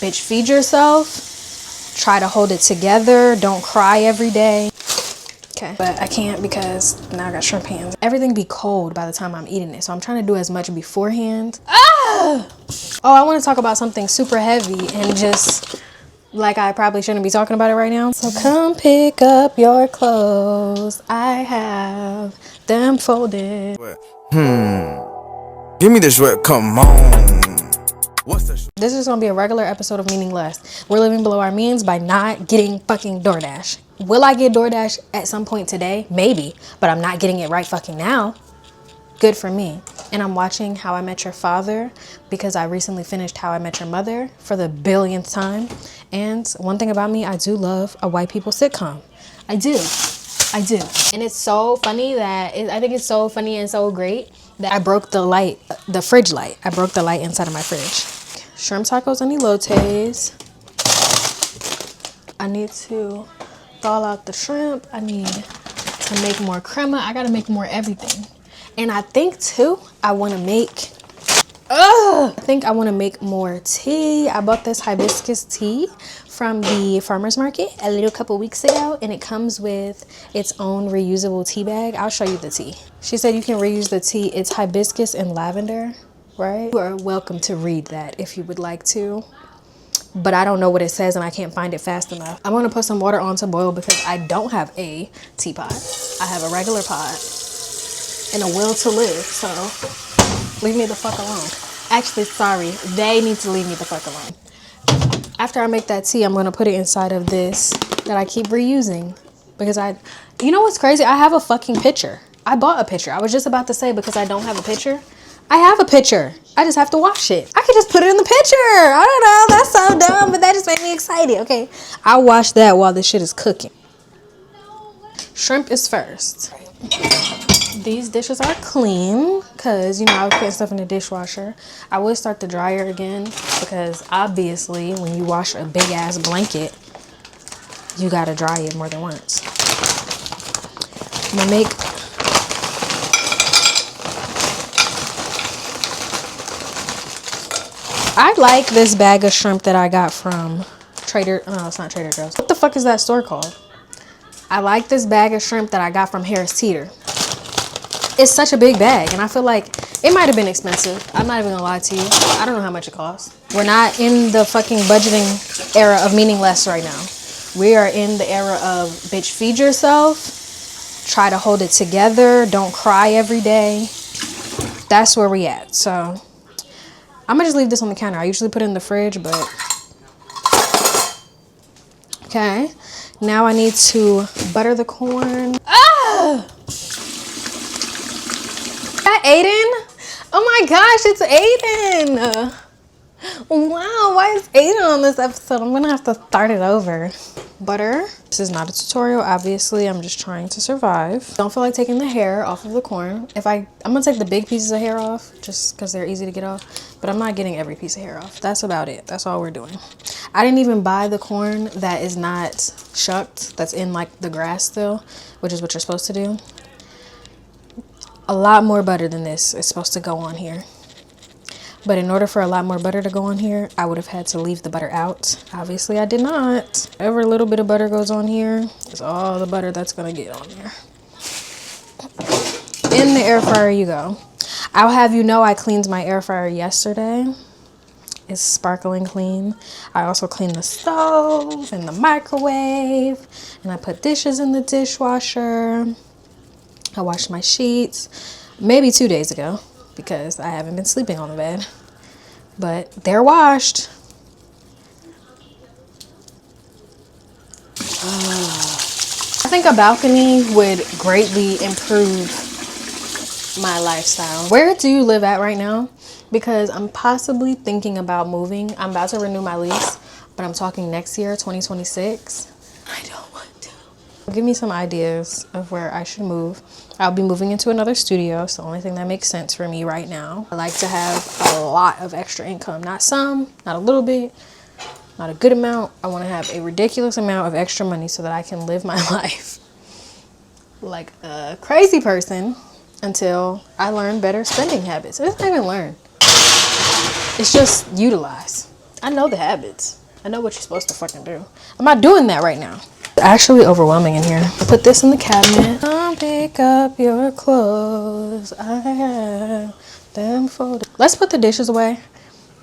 Bitch, feed yourself. Try to hold it together. Don't cry every day. Okay, but I can't because now I got shrimp hands. Everything be cold by the time I'm eating it, so I'm trying to do as much beforehand. Ah! Oh, I want to talk about something super heavy and just like I probably shouldn't be talking about it right now. So come pick up your clothes. I have them folded. Give me the sweat, come on. What's the This is gonna be a regular episode of Meaningless. We're living below our means by not getting fucking DoorDash. Will I get DoorDash at some point today? Maybe, but I'm not getting it right fucking now. Good for me. And I'm watching How I Met Your Father because I recently finished How I Met Your Mother for the billionth time. And one thing about me, I do love a white people sitcom. I do. And it's so funny that, I think it's so funny and so great that I broke the light, the fridge light. I broke the light inside of my fridge. Shrimp tacos and elotes. I need to thaw out the shrimp. I need to make more crema. I gotta make more everything. And I think too, I wanna make more tea. I bought this hibiscus tea from the farmer's market a little couple weeks ago, and it comes with its own reusable tea bag. I'll show you the tea. She said you can reuse the tea. It's hibiscus and lavender, right? You are welcome to read that if you would like to, but I don't know what it says and I can't find it fast enough. I'm gonna put some water on to boil because I don't have a teapot. I have a regular pot and a will to live, so leave me the fuck alone. Actually, sorry, they need to leave me the fuck alone. After I make that tea, I'm gonna put it inside of this that I keep reusing because you know what's crazy? I have a fucking pitcher. I bought a pitcher. I was just about to say because I don't have a pitcher. I have a pitcher. I just have to wash it. I could just put it in the pitcher. I don't know, that's so dumb, but that just made me excited. Okay, I'll wash that while this shit is cooking. Shrimp is first. These dishes are clean because, you know, I was putting stuff in the dishwasher. I would start the dryer again because obviously when you wash a big ass blanket, you gotta dry it more than once. I'm gonna make I like this bag of shrimp that I got from no, it's not Trader Joe's. What the fuck is that store called? I like this bag of shrimp that I got from Harris Teeter. It's such a big bag, and I feel like it might have been expensive. I'm not even gonna lie to you. I don't know how much it costs. We're not in the fucking budgeting era of Meaningless right now. We are in the era of bitch, feed yourself. Try to hold it together. Don't cry every day. That's where we at. So I'm gonna just leave this on the counter. I usually put it in the fridge, but okay. Now I need to butter the corn. Ah! That Aiden? Oh my gosh, it's Aiden. Wow, why is Aiden on this episode? I'm gonna have to start it over. Butter. This is not a tutorial, obviously. I'm just trying to survive. Don't feel like taking the hair off of the corn. I'm gonna take the big pieces of hair off just because they're easy to get off, but I'm not getting every piece of hair off. That's about it. That's all we're doing. I didn't even buy the corn that is not shucked, that's in like the grass still, which is what you're supposed to do. A lot more butter than this is supposed to go on here. But in order for a lot more butter to go on here, I would have had to leave the butter out. Obviously, I did not. Every little bit of butter goes on here is all the butter that's gonna get on there. In the air fryer you go. I'll have you know I cleaned my air fryer yesterday. It's sparkling clean. I also cleaned the stove and the microwave, and I put dishes in the dishwasher. I washed my sheets maybe 2 days ago because I haven't been sleeping on the bed, but they're washed. I think a balcony would greatly improve my lifestyle. Where do you live at right now? Because I'm possibly thinking about moving. I'm about to renew my lease, but I'm talking next year, 2026. I don't want to. Give me some ideas of where I should move. I'll be moving into another studio. It's the only thing that makes sense for me right now. I like to have a lot of extra income. Not some, not a little bit, not a good amount. I want to have a ridiculous amount of extra money so that I can live my life like a crazy person until I learn better spending habits. It's not even learn. It's just utilize. I know the habits. I know what you're supposed to fucking do. I'm not doing that right now. It's actually overwhelming in here. Put this in the cabinet. Come pick up your clothes. I have them folded. Let's put the dishes away.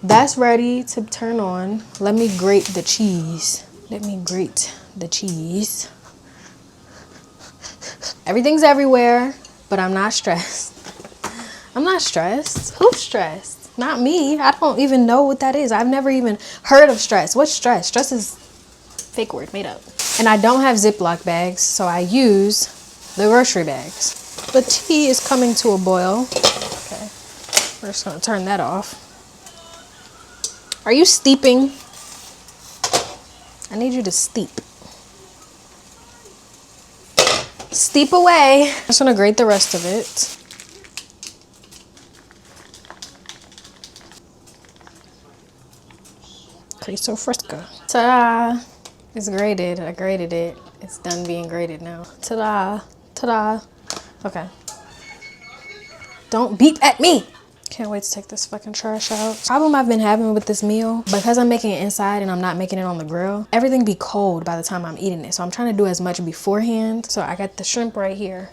That's ready to turn on. Let me grate the cheese. Let me grate the cheese. Everything's everywhere, but I'm not stressed. I'm not stressed. Who's stressed? Not me. I don't even know what that is. I've never even heard of stress. What's stress? Stress is a fake word made up. And I don't have Ziploc bags, so I use the grocery bags. The tea is coming to a boil. Okay, we're just gonna turn that off. Are you steeping? I need you to steep. Steep away. I'm just gonna grate the rest of it. Queso fresco. Ta-da! It's grated. I grated it. It's done being grated now. Ta-da! Ta-da! Okay. Don't beep at me! Can't wait to take this fucking trash out. Problem I've been having with this meal, because I'm making it inside and I'm not making it on the grill, everything be cold by the time I'm eating it. So I'm trying to do as much beforehand. So I got the shrimp right here,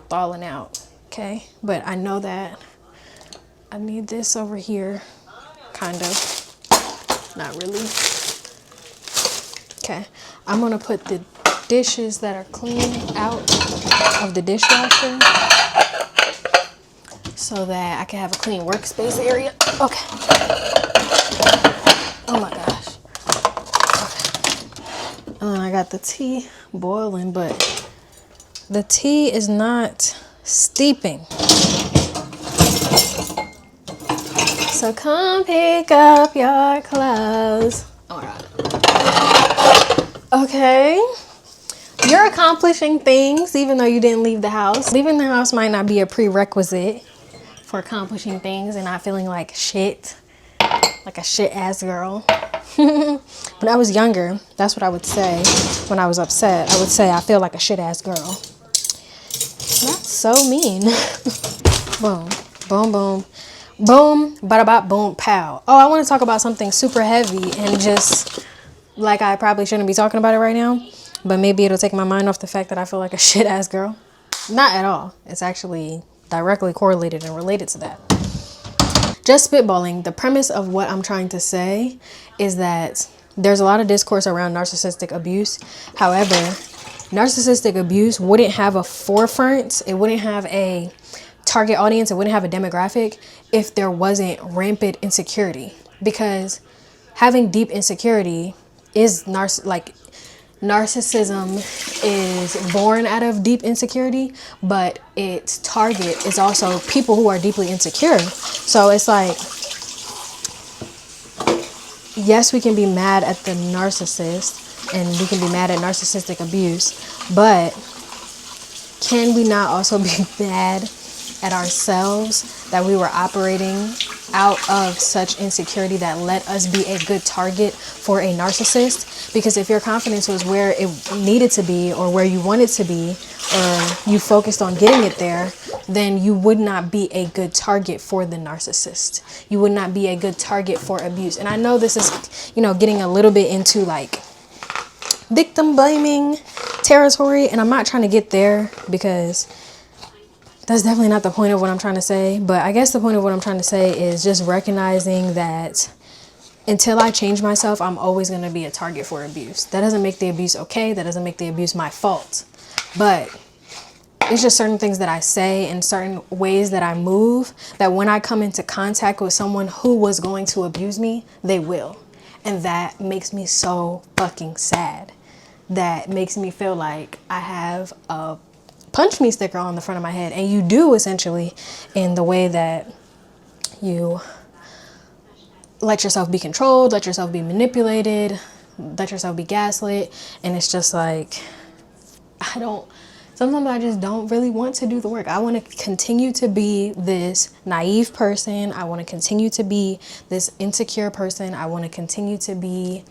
thawing out, okay? But I know that I need this over here, kind of, not really. Okay, I'm gonna put the dishes that are clean out of the dishwasher so that I can have a clean workspace area. Okay. Oh my gosh. Okay. And then I got the tea boiling, but the tea is not steeping. So come pick up your clothes. Oh my God. Okay. You're accomplishing things even though you didn't leave the house. Leaving the house might not be a prerequisite for accomplishing things and not feeling like shit, like a shit ass girl. When I was younger, that's what I would say when I was upset. I would say I feel like a shit ass girl. That's so mean. Boom, boom, boom, boom, bada bop, boom, pow. Oh, I want to talk about something super heavy and just like I probably shouldn't be talking about it right now, but maybe it'll take my mind off the fact that I feel like a shit ass girl. Not at all. It's actually directly correlated and related to that. Just spitballing, the premise of what I'm trying to say is that there's a lot of discourse around narcissistic abuse. However, narcissistic abuse wouldn't have a forefront, it wouldn't have a target audience, it wouldn't have a demographic if there wasn't rampant insecurity. Because having deep insecurity is narcissism is born out of deep insecurity, but its target is also people who are deeply insecure. So it's like, yes, we can be mad at the narcissist and we can be mad at narcissistic abuse, but can we not also be mad at ourselves that we were operating out of such insecurity that let us be a good target for a narcissist? Because if your confidence was where it needed to be or where you wanted to be, or you focused on getting it there, then you would not be a good target for the narcissist. You would not be a good target for abuse. And I know this is, getting a little bit into like victim blaming territory, and I'm not trying to get there because that's definitely not the point of what I'm trying to say. But I guess the point of what I'm trying to say is just recognizing that until I change myself, I'm always going to be a target for abuse. That doesn't make the abuse okay. That doesn't make the abuse my fault. But it's just certain things that I say and certain ways that I move that when I come into contact with someone who was going to abuse me, they will. And that makes me so fucking sad. That makes me feel like I have a punch me sticker on the front of my head. And you do, essentially, in the way that you let yourself be controlled, let yourself be manipulated, let yourself be gaslit. And it's just like, sometimes I just don't really want to do the work. I want to continue to be this naive person. I want to continue to be this insecure person. I want to continue to be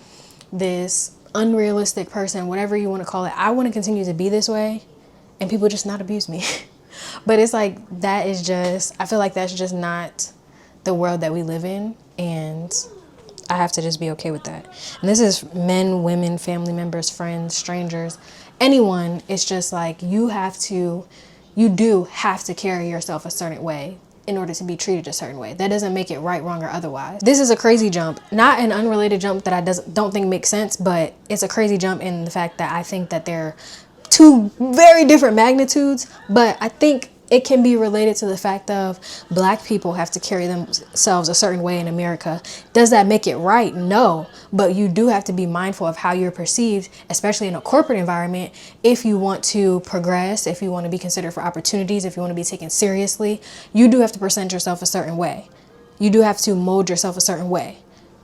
this unrealistic person, whatever you want to call it. I want to continue to be this way and people just not abuse me. But it's like, I feel like that's just not the world that we live in. And I have to just be okay with that. And this is men, women, family members, friends, strangers, anyone. It's just like you do have to carry yourself a certain way in order to be treated a certain way. That doesn't make it right, wrong, or otherwise. This is a crazy jump, not an unrelated jump that I don't think makes sense, but it's a crazy jump in the fact that I think that they're two very different magnitudes, but I think it can be related to the fact of Black people have to carry themselves a certain way in America. Does that make it right? No, but you do have to be mindful of how you're perceived, especially in a corporate environment. If you want to progress, if you want to be considered for opportunities, if you want to be taken seriously, you do have to present yourself a certain way. You do have to mold yourself a certain way.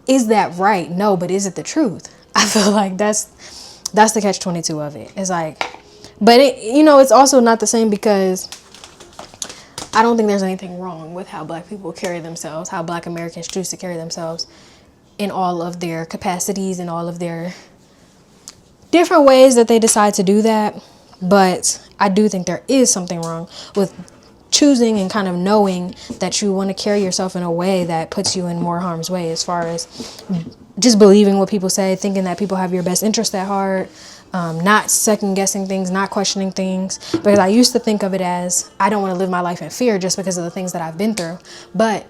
Is that right? No, but is it the truth? I feel like that's the catch-22 of it. It's like, but it's also not the same, because I don't think there's anything wrong with how Black people carry themselves, how Black Americans choose to carry themselves in all of their capacities and all of their different ways that they decide to do that. But I do think there is something wrong with choosing and kind of knowing that you want to carry yourself in a way that puts you in more harm's way, as far as just believing what people say, thinking that people have your best interest at heart, not second guessing things, not questioning things. Because I used to think of it as, I don't want to live my life in fear just because of the things that I've been through. But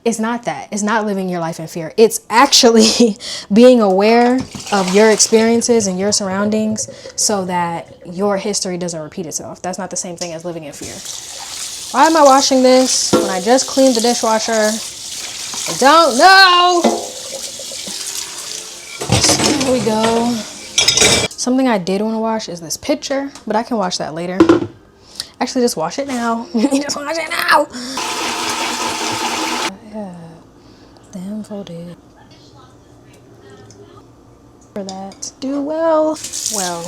it's not that. It's not living your life in fear. It's actually being aware of your experiences and your surroundings so that your history doesn't repeat itself. That's not the same thing as living in fear. Why am I washing this when I just cleaned the dishwasher? I don't know. So here we go. Something I did want to wash is this picture, but I can wash that later. Actually, just wash it now. Just wash it now. Yeah, them folded. For that, do well. Well,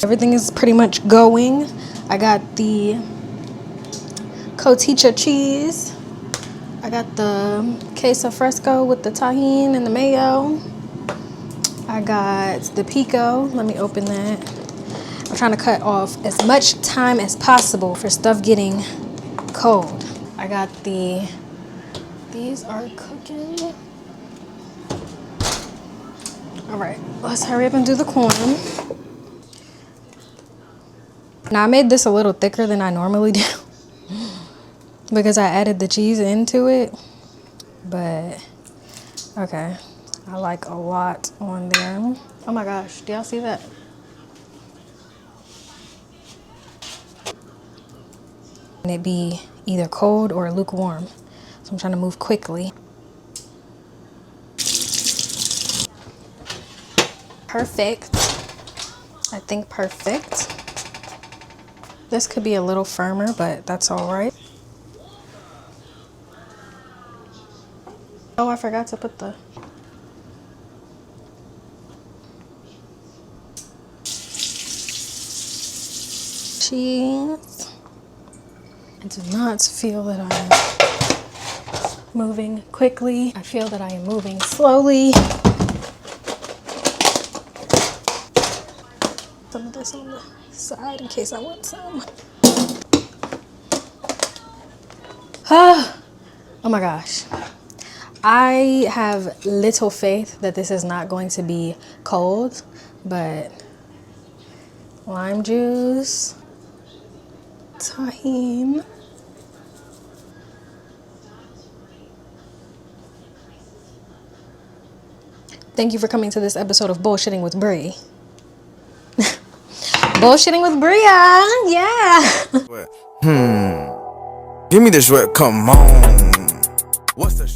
everything is pretty much going. I got the cotija cheese. I got the queso fresco with the tahini and the mayo. I got the pico. Let me open that. I'm trying to cut off as much time as possible for stuff getting cold. I got these are cooking. All right, let's hurry up and do the corn. Now I made this a little thicker than I normally do because I added the cheese into it, but okay. I like a lot on there. Oh my gosh, do y'all see that? And it be either cold or lukewarm. So I'm trying to move quickly. Perfect. I think perfect. This could be a little firmer, but that's all right. Oh, I forgot to put the cheese. I do not feel that I am moving quickly. I feel that I am moving slowly. Some of this on the side in case I want some. Oh my gosh. I have little faith that this is not going to be cold, but lime juice, tahini. Thank you for coming to this episode of Bullshitting with Bree. Bullshitting with Bria, yeah. Give me this wet, come on. What's that?